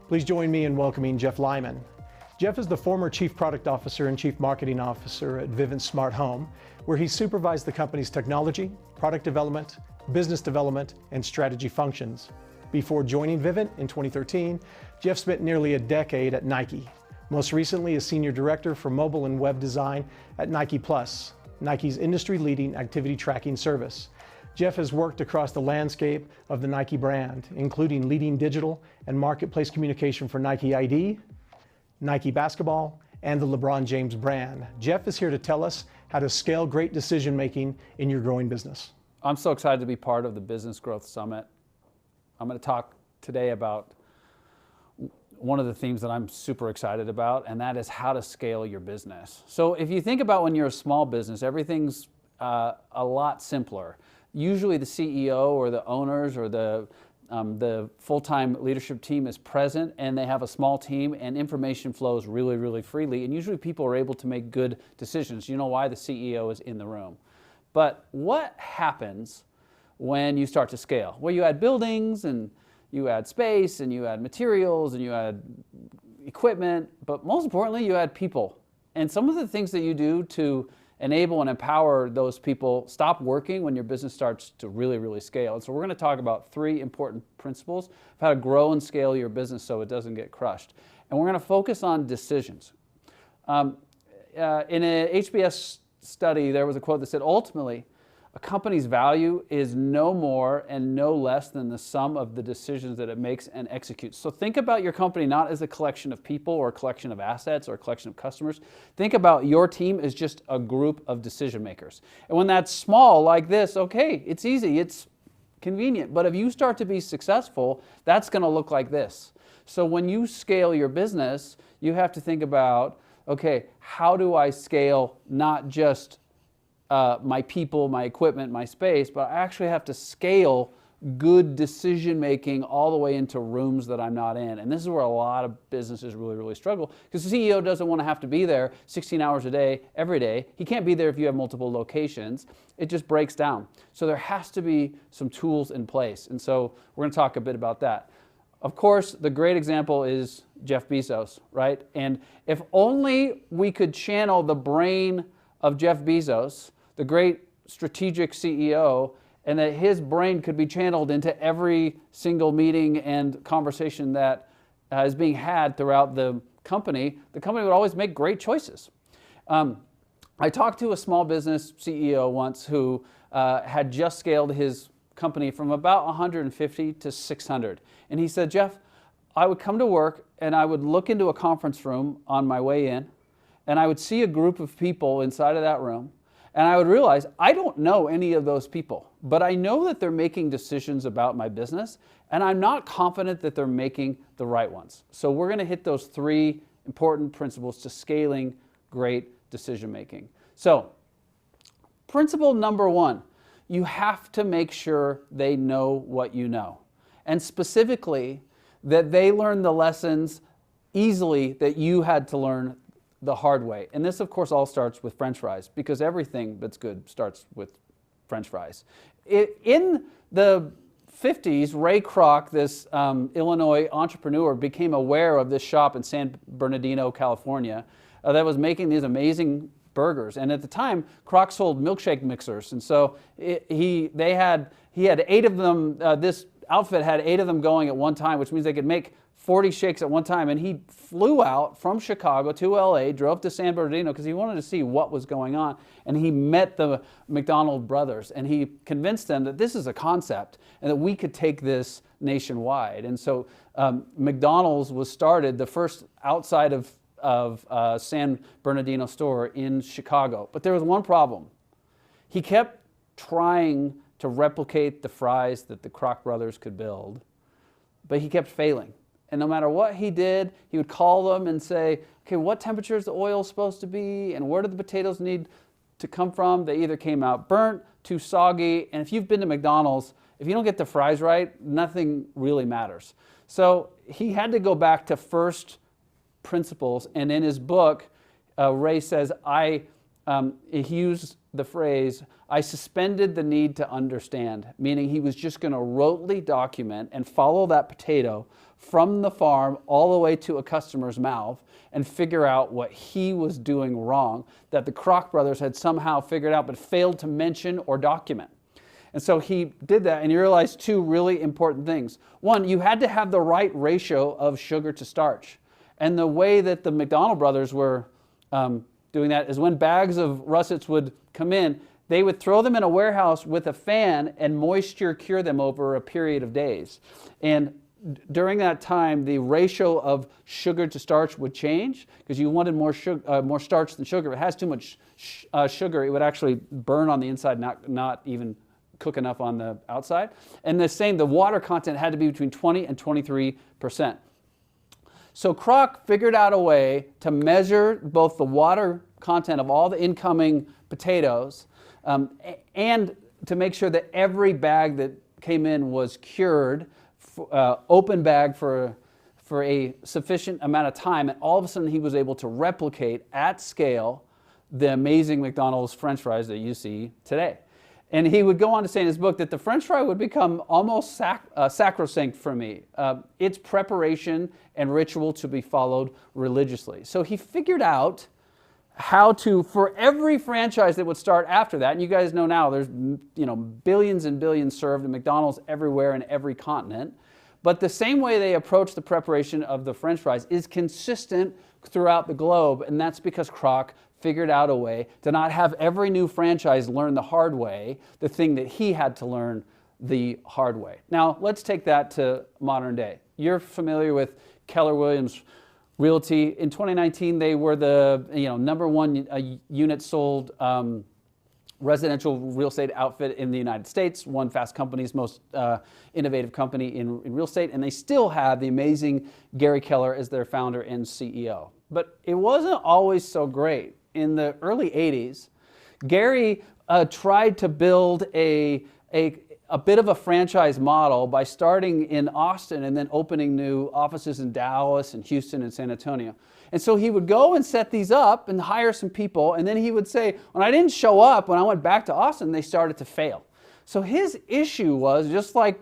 Please join me in welcoming Jeff Lyman. Jeff is the former Chief Product Officer and Chief Marketing Officer at Vivint Smart Home, where he supervised the company's technology, product development, business development, and strategy functions. Before joining Vivint in 2013, Jeff spent nearly a decade at Nike, most recently as Senior Director for Mobile and Web Design at Nike Plus, Nike's industry-leading activity tracking service. Jeff has worked across the landscape of the Nike brand, including leading digital and marketplace communication for Nike ID, Nike Basketball, and the LeBron James brand. Jeff is here to tell us how to scale great decision-making in your growing business. I'm so excited to be part of the Business Growth Summit. I'm going to talk today about one of the themes that I'm super excited about, and that is how to scale your business. So if you think about when you're a small business, everything's a lot simpler. Usually the CEO or the owners or the full-time leadership team is present, and they have a small team, and information flows really, really freely, and usually people are able to make good decisions. You know why? The CEO is in the room. But what happens when you start to scale? Well, you add buildings, and you add space, and you add materials, and you add equipment, but most importantly, you add people. And some of the things that you do to enable and empower those people stop working when your business starts to really, really scale. And so we're going to talk about 3 important principles of how to grow and scale your business so it doesn't get crushed. And we're going to focus on decisions. In an HBS study, there was a quote that said, ultimately, a company's value is no more and no less than the sum of the decisions that it makes and executes. So think about your company not as a collection of people or a collection of assets or a collection of customers. Think about your team as just a group of decision makers. And when that's small like this, okay, it's easy, it's convenient. But if you start to be successful, that's going to look like this. So when you scale your business, you have to think about, okay, how do I scale not just my people, my equipment, my space, but I actually have to scale good decision making all the way into rooms that I'm not in. And this is where a lot of businesses really, really struggle, because the CEO doesn't want to have to be there 16 hours a day, every day. He can't be there if you have multiple locations. It just breaks down. So there has to be some tools in place. And so we're going to talk a bit about that. Of course, the great example is Jeff Bezos, right? And if only we could channel the brain of Jeff Bezos, the great strategic CEO, and that his brain could be channeled into every single meeting and conversation that is being had throughout the company would always make great choices. I talked to a small business CEO once who had just scaled his company from about 150 to 600. And he said, Jeff, I would come to work and I would look into a conference room on my way in, and I would see a group of people inside of that room, and I would realize I don't know any of those people, but I know that they're making decisions about my business, and I'm not confident that they're making the right ones. So we're going to hit those 3 important principles to scaling great decision making. So principle number 1, you have to make sure they know what you know, and specifically that they learn the lessons easily that you had to learn the hard way. And this, of course, all starts with French fries, because everything that's good starts with French fries. In the 50s, Ray Kroc, this Illinois entrepreneur, became aware of this shop in San Bernardino, California, that was making these amazing burgers. And at the time, Kroc sold milkshake mixers. And so he had 8 of them. This outfit had 8 of them going at one time, which means they could make 40 shakes at one time. And he flew out from Chicago to LA, drove to San Bernardino because he wanted to see what was going on. And he met the McDonald brothers, and he convinced them that this is a concept and that we could take this nationwide. And so McDonald's was started, the first outside of San Bernardino store in Chicago. But there was one problem. He kept trying to replicate the fries that the Kroc brothers could build, but he kept failing. And no matter what he did, he would call them and say, okay, what temperature is the oil supposed to be, and where do the potatoes need to come from? They either came out burnt, too soggy, and if you've been to McDonald's, if you don't get the fries right, nothing really matters. So he had to go back to first principles, and in his book, Ray says, I he used the phrase, I suspended the need to understand, meaning he was just going to rotely document and follow that potato from the farm all the way to a customer's mouth and figure out what he was doing wrong that the Kroc brothers had somehow figured out but failed to mention or document. And so he did that, and he realized two really important things. One, you had to have the right ratio of sugar to starch. And the way that the McDonald brothers were doing that is when bags of russets would come in, they would throw them in a warehouse with a fan and moisture cure them over a period of days. And during that time, the ratio of sugar to starch would change because you wanted more starch than sugar. If it has too much sugar, it would actually burn on the inside, not even cook enough on the outside. And the water content had to be between 20 and 23%. So Kroc figured out a way to measure both the water content of all the incoming potatoes and to make sure that every bag that came in was cured, open bag for a sufficient amount of time, and all of a sudden he was able to replicate at scale the amazing McDonald's French fries that you see today. And he would go on to say in his book that the French fry would become almost sacrosanct for me. It's preparation and ritual to be followed religiously. So he figured out how to, for every franchise that would start after that, and you guys know now there's billions and billions served at McDonald's everywhere in every continent, but the same way they approach the preparation of the French fries is consistent throughout the globe, and that's because Kroc figured out a way to not have every new franchise learn the hard way, the thing that he had to learn the hard way. Now, let's take that to modern day. You're familiar with Keller Williams Realty. In 2019, they were the number one unit sold residential real estate outfit in the United States, won Fast Company's most innovative company in real estate, and they still have the amazing Gary Keller as their founder and CEO. But it wasn't always so great. In the early 80s, Gary tried to build a bit of a franchise model by starting in Austin and then opening new offices in Dallas and Houston and San Antonio. And so he would go and set these up and hire some people, and then he would say, when I didn't show up, when I went back to Austin, they started to fail. So his issue was, just like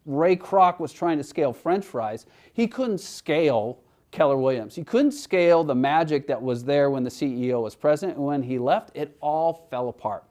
Ray Kroc was trying to scale French fries, he couldn't scale Keller Williams. He couldn't scale the magic that was there when the CEO was present, and when he left, it all fell apart.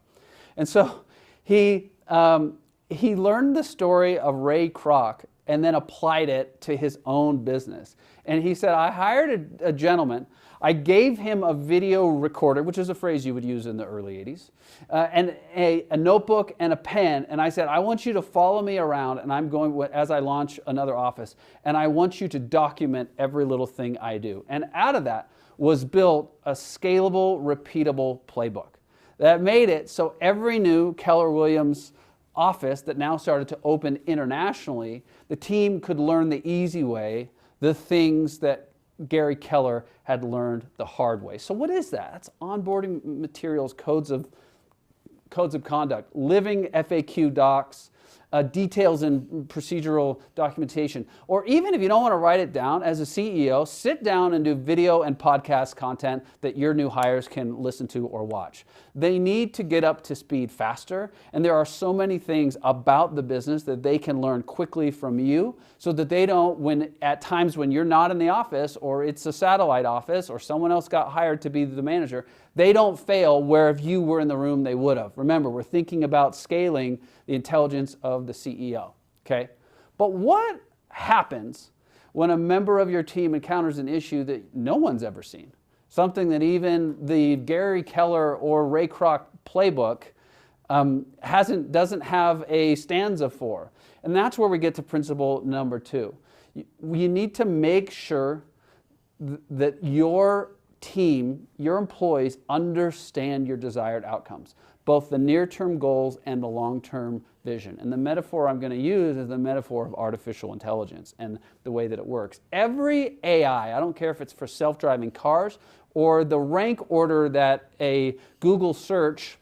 And so he learned the story of Ray Kroc and then applied it to his own business. And he said, I hired a gentleman. I gave him a video recorder, which is a phrase you would use in the early 80s, and a notebook and a pen. And I said, I want you to follow me around, and I'm going, as I launch another office, and I want you to document every little thing I do. And out of that was built a scalable, repeatable playbook that made it so every new Keller Williams office that now started to open internationally, the team could learn the easy way the things that Gary Keller had learned the hard way. So what is that? That's onboarding materials, codes of conduct, living FAQ docs, details and procedural documentation. Or even if you don't want to write it down, as a CEO, sit down and do video and podcast content that your new hires can listen to or watch. They need to get up to speed faster, and there are so many things about the business that they can learn quickly from you so that they don't, at times when you're not in the office or it's a satellite office or someone else got hired to be the manager, they don't fail where if you were in the room they would have. Remember, we're thinking about scaling the intelligence of the CEO, okay? But what happens when a member of your team encounters an issue that no one's ever seen? Something that even the Gary Keller or Ray Kroc playbook doesn't have a stanza for. And that's where we get to principle number 2. You need to make sure that your team, your employees understand your desired outcomes, both the near-term goals and the long-term vision. And the metaphor I'm going to use is the metaphor of artificial intelligence and the way that it works. Every AI, I don't care if it's for self-driving cars or the rank order that a Google search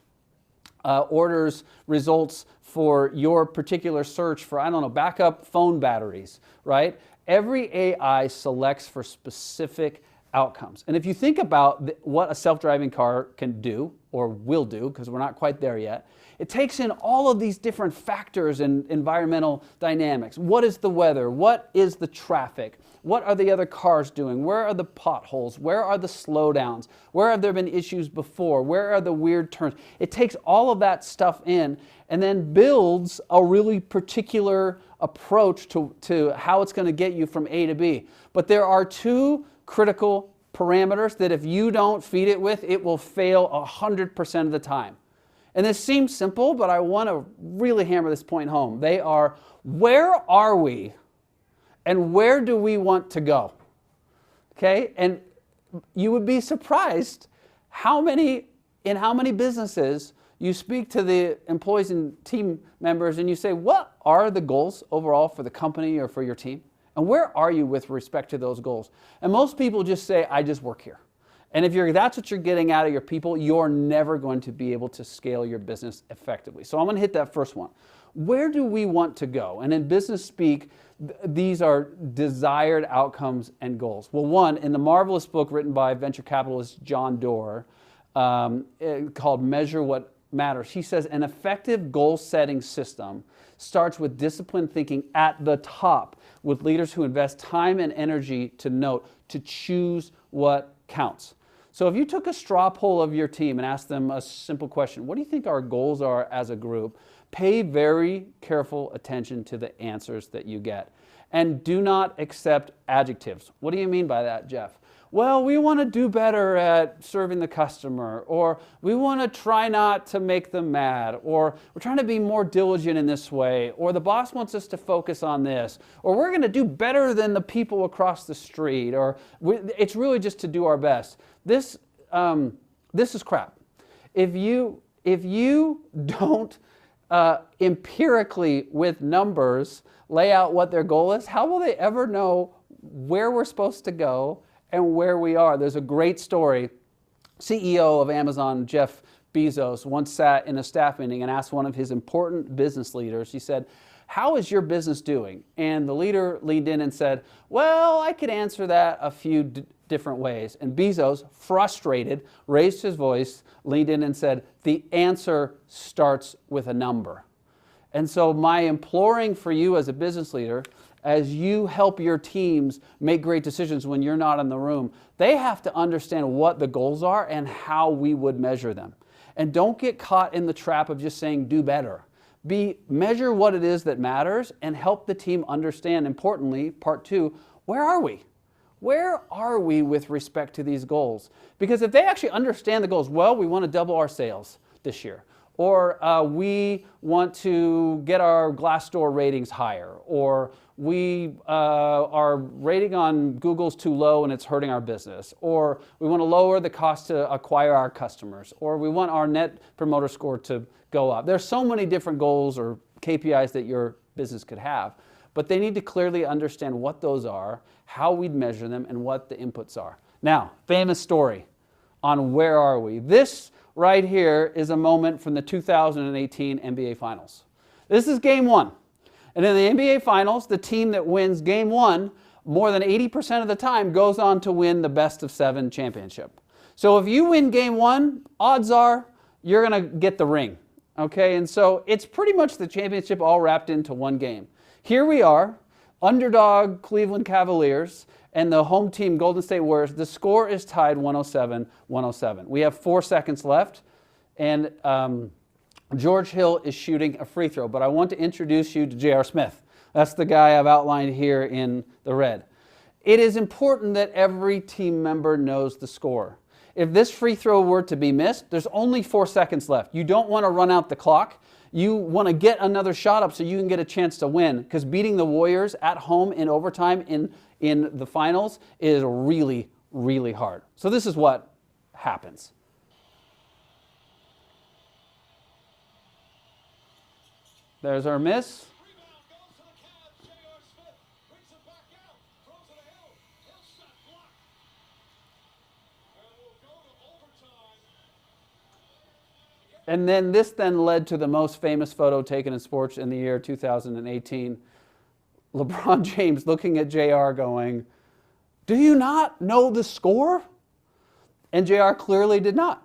orders results for your particular search for, I don't know, backup phone batteries, right? Every AI selects for specific outcomes. And if you think about what a self-driving car can do or will do, because we're not quite there yet, it takes in all of these different factors and environmental dynamics. What is the weather? What is the traffic? What are the other cars doing? Where are the potholes? Where are the slowdowns? Where have there been issues before? Where are the weird turns? It takes all of that stuff in and then builds a really particular approach to how it's going to get you from A to B. But there are two critical parameters that if you don't feed it with, it will fail 100% of the time. And this seems simple, but I want to really hammer this point home. They are, where are we and where do we want to go? Okay? And you would be surprised in how many businesses you speak to the employees and team members and you say, what are the goals overall for the company or for your team? And where are you with respect to those goals? And most people just say, I just work here. And if that's what you're getting out of your people, you're never going to be able to scale your business effectively. So I'm going to hit that first one. Where do we want to go? And in business speak, these are desired outcomes and goals. Well, one, in the marvelous book written by venture capitalist John Doerr called Measure What Matters, he says an effective goal-setting system starts with disciplined thinking at the top, with leaders who invest time and energy to choose what counts. So if you took a straw poll of your team and asked them a simple question, what do you think our goals are as a group? Pay very careful attention to the answers that you get. And do not accept adjectives. What do you mean by that, Jeff? Well, we want to do better at serving the customer, or we want to try not to make them mad, or we're trying to be more diligent in this way, or the boss wants us to focus on this, or we're going to do better than the people across the street, or it's really just to do our best. This is crap. If you don't empirically with numbers lay out what their goal is, how will they ever know where we're supposed to go and where we are? There's a great story. CEO of Amazon, Jeff Bezos, once sat in a staff meeting and asked one of his important business leaders, he said, how is your business doing? And the leader leaned in and said, well, I could answer that a few different ways. And Bezos, frustrated, raised his voice, leaned in and said, the answer starts with a number. And so my imploring for you as a business leader, as you help your teams make great decisions when you're not in the room, they have to understand what the goals are and how we would measure them. And don't get caught in the trap of just saying do better. Measure what it is that matters and help the team understand, importantly, part two, where are we? Where are we with respect to these goals? Because if they actually understand the goals, well, we want to double our sales this year, or we want to get our Glassdoor ratings higher, or our rating on Google's too low and it's hurting our business, or we want to lower the cost to acquire our customers, or we want our net promoter score to go up. There's so many different goals or KPIs that your business could have, but they need to clearly understand what those are, how we'd measure them, and what the inputs are. Now, famous story on where are we. This right here is a moment from the 2018 NBA Finals. This is game one. And in the NBA Finals, the team that wins game one more than 80% of the time goes on to win the best of 7 championship. So if you win game one, odds are you're going to get the ring. Okay, and so it's pretty much the championship all wrapped into one game. Here we are, underdog Cleveland Cavaliers and the home team Golden State Warriors. The score is tied 107-107. We have 4 seconds left, and George Hill is shooting a free throw, but I want to introduce you to J.R. Smith. That's the guy I've outlined here in the red. It is important that every team member knows the score. If this free throw were to be missed, there's only 4 seconds left. You don't want to run out the clock. You want to get another shot up so you can get a chance to win, because beating the Warriors at home in overtime in the finals is really, really hard. So this is what happens. There's our miss. And then this led to the most famous photo taken in sports in the year 2018. LeBron James looking at JR going, Do you not know the score? And JR clearly did not.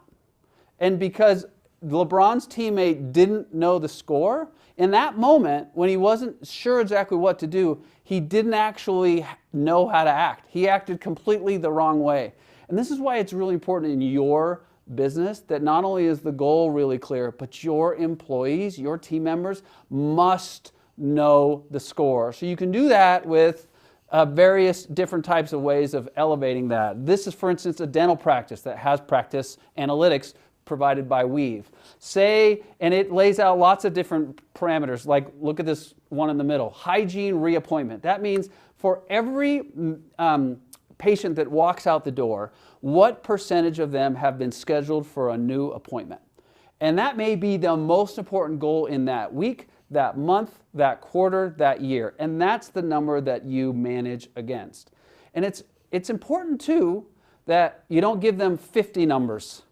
And because LeBron's teammate didn't know the score, in that moment, when he wasn't sure exactly what to do, he didn't actually know how to act. He acted completely the wrong way. And this is why it's really important in your business that not only is the goal really clear, but your employees, your team members must know the score. So you can do that with various different types of ways of elevating that. This is, for instance, a dental practice that has practice analytics provided by Weave. And it lays out lots of different parameters, like look at this one in the middle, hygiene reappointment. That means for every patient that walks out the door, what percentage of them have been scheduled for a new appointment? And that may be the most important goal in that week, that month, that quarter, that year. And that's the number that you manage against. And it's important too that you don't give them 50 numbers,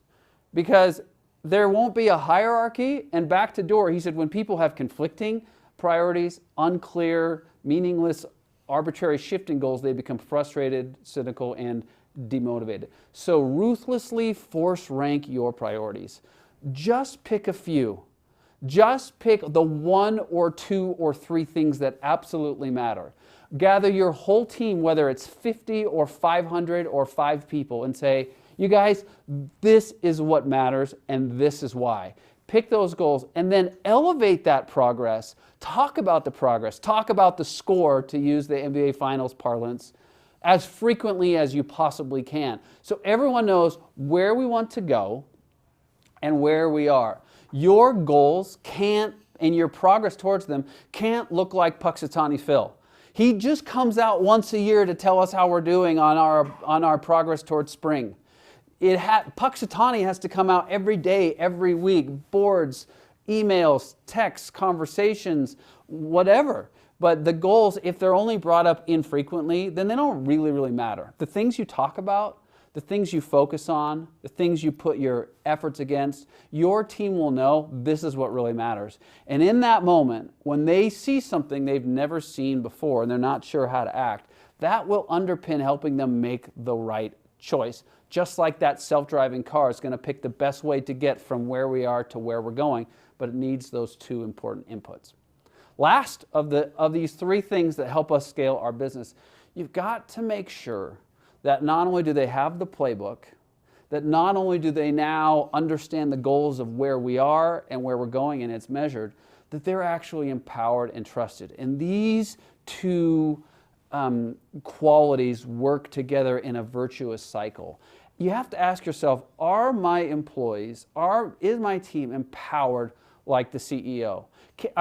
because there won't be a hierarchy. And back to Door, he said when people have conflicting priorities, unclear, meaningless, arbitrary shifting goals, they become frustrated, cynical, and demotivated. So ruthlessly force rank your priorities. Just pick a few. Just pick the 1 or 2 or 3 things that absolutely matter. Gather your whole team, whether it's 50 or 500 or 5 people, and say, you guys, this is what matters and this is why. Pick those goals and then elevate that progress. Talk about the progress. Talk about the score, to use the NBA Finals parlance, as frequently as you possibly can. So everyone knows where we want to go and where we are. Your goals can't, and your progress towards them, can't look like Puxatawny Phil. He just comes out once a year to tell us how we're doing on our progress towards spring. Puxatawny has to come out every day, every week, boards, emails, texts, conversations, whatever. But the goals, if they're only brought up infrequently, then they don't really matter. The things you talk about, the things you focus on, the things you put your efforts against, your team will know this is what really matters. And in that moment, when they see something they've never seen before and they're not sure how to act, that will underpin helping them make the right choice. Just like that self-driving car is going to pick the best way to get from where we are to where we're going, but it needs those 2 important inputs. Last of these 3 things that help us scale our business, you've got to make sure that not only do they have the playbook, that not only do they now understand the goals of where we are and where we're going and it's measured, that they're actually empowered and trusted. And these 2 qualities work together in a virtuous cycle. You have to ask yourself, are my employees, is my team empowered like the CEO?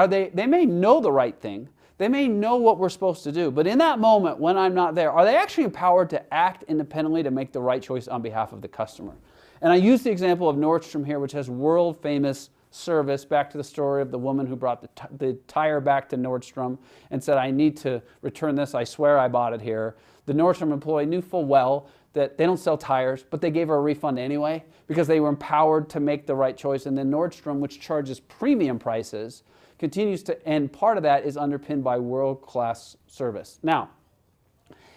They may know the right thing, they may know what we're supposed to do, but in that moment when I'm not there, are they actually empowered to act independently to make the right choice on behalf of the customer? And I use the example of Nordstrom here, which has world famous service, back to the story of the woman who brought the tire back to Nordstrom and said, I need to return this, I swear I bought it here. The Nordstrom employee knew full well that they don't sell tires, but they gave her a refund anyway because they were empowered to make the right choice. And then Nordstrom, which charges premium prices, continues to, and part of that is underpinned by world-class service. Now,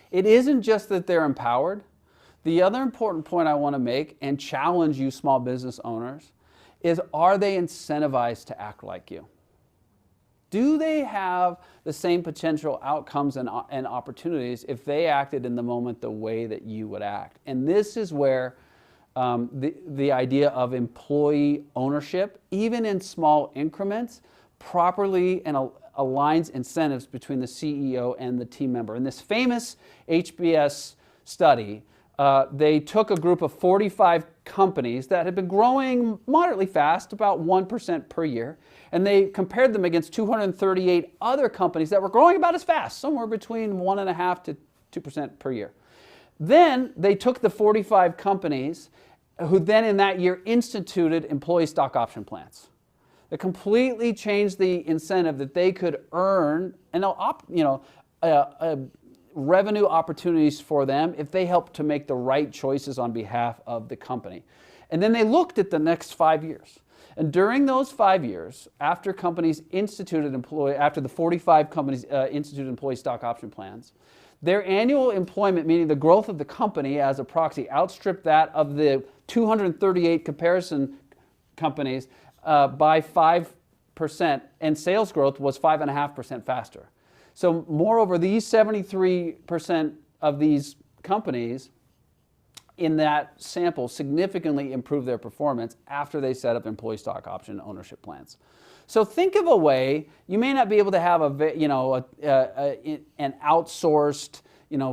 it isn't just that they're empowered. The other important point I want to make and challenge you small business owners is, are they incentivized to act like you? Do they have the same potential outcomes and opportunities if they acted in the moment the way that you would act? And this is where the idea of employee ownership, even in small increments, properly and aligns incentives between the CEO and the team member. In this famous HBS study, they took a group of 45 companies that had been growing moderately fast, about 1% per year, and they compared them against 238 other companies that were growing about as fast, somewhere between 1.5% to 2% per year. Then they took the 45 companies who then in that year instituted employee stock option plans. That completely changed the incentive that they could earn and revenue opportunities for them if they helped to make the right choices on behalf of the company. And then they looked at the next 5 years. And during those 5 years, after the 45 companies instituted employee stock option plans, Their annual employment, meaning the growth of the company as a proxy, outstripped that of the 238 comparison companies by 5%, and sales growth was 5.5% faster. So moreover, these 73% of these companies in that sample significantly improved their performance after they set up employee stock option ownership plans. So think of a way, you may not be able to have an outsourced,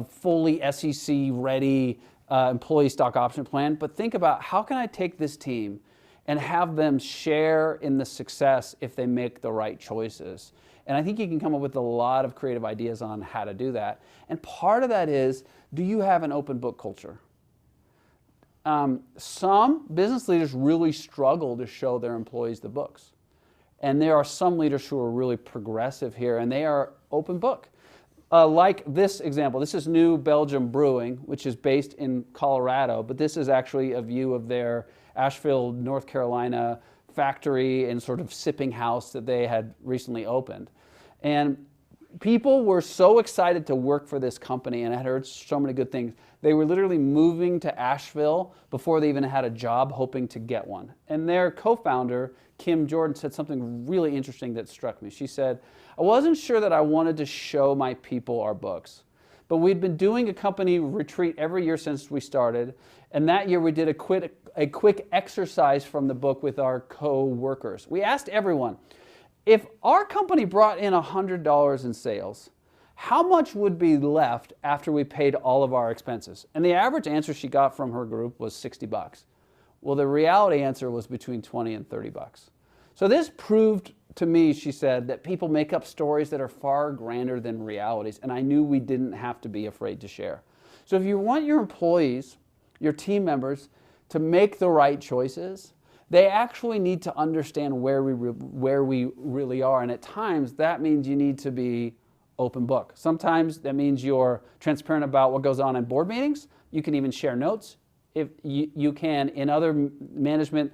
fully SEC ready employee stock option plan, but think about how can I take this team and have them share in the success if they make the right choices. And I think you can come up with a lot of creative ideas on how to do that. And part of that is, do you have an open book culture? Some business leaders really struggle to show their employees the books. And there are some leaders who are really progressive here, and they are open book. Like this example, this is New Belgium Brewing, which is based in Colorado, but this is actually a view of their Asheville, North Carolina factory and sort of sipping house that they had recently opened. And people were so excited to work for this company and had heard so many good things. They were literally moving to Asheville before they even had a job, hoping to get one. And their co-founder, Kim Jordan, said something really interesting that struck me. She said, I wasn't sure that I wanted to show my people our books, but we'd been doing a company retreat every year since we started, and that year we did a quick exercise from the book with our co-workers. We asked everyone, if our company brought in $100 in sales, how much would be left after we paid all of our expenses? And the average answer she got from her group was $60. Well, the reality answer was between $20 and $30. So this proved to me, she said, that people make up stories that are far grander than realities, and I knew we didn't have to be afraid to share. So if you want your employees, your team members, to make the right choices, they actually need to understand where we really are, and at times that means you need to be open book. Sometimes that means you're transparent about what goes on in board meetings. You can even share notes. If you can, in other management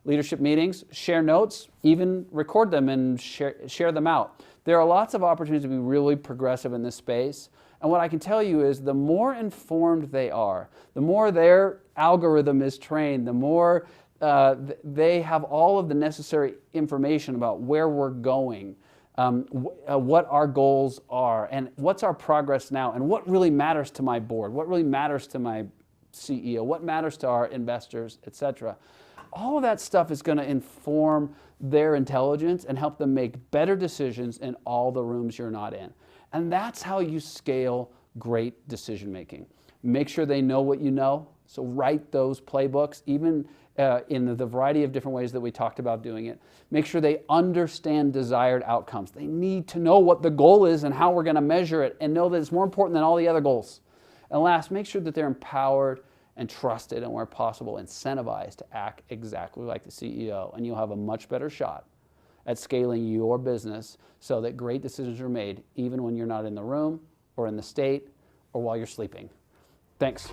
leadership meetings, share notes, even record them and share them out. There are lots of opportunities to be really progressive in this space. And what I can tell you is the more informed they are, the more their algorithm is trained, the more they have all of the necessary information about where we're going, what our goals are, and what's our progress now, and what really matters to my board, what really matters to my CEO, what matters to our investors, etc. All of that stuff is going to inform their intelligence and help them make better decisions in all the rooms you're not in. And that's how you scale great decision making. Make sure they know what you know. So write those playbooks, even in the variety of different ways that we talked about doing it. Make sure they understand desired outcomes. They need to know what the goal is and how we're going to measure it, and know that it's more important than all the other goals. And last, make sure that they're empowered and trusted, and where possible, incentivized to act exactly like the CEO. And you'll have a much better shot at scaling your business so that great decisions are made even when you're not in the room or in the state or while you're sleeping. Thanks.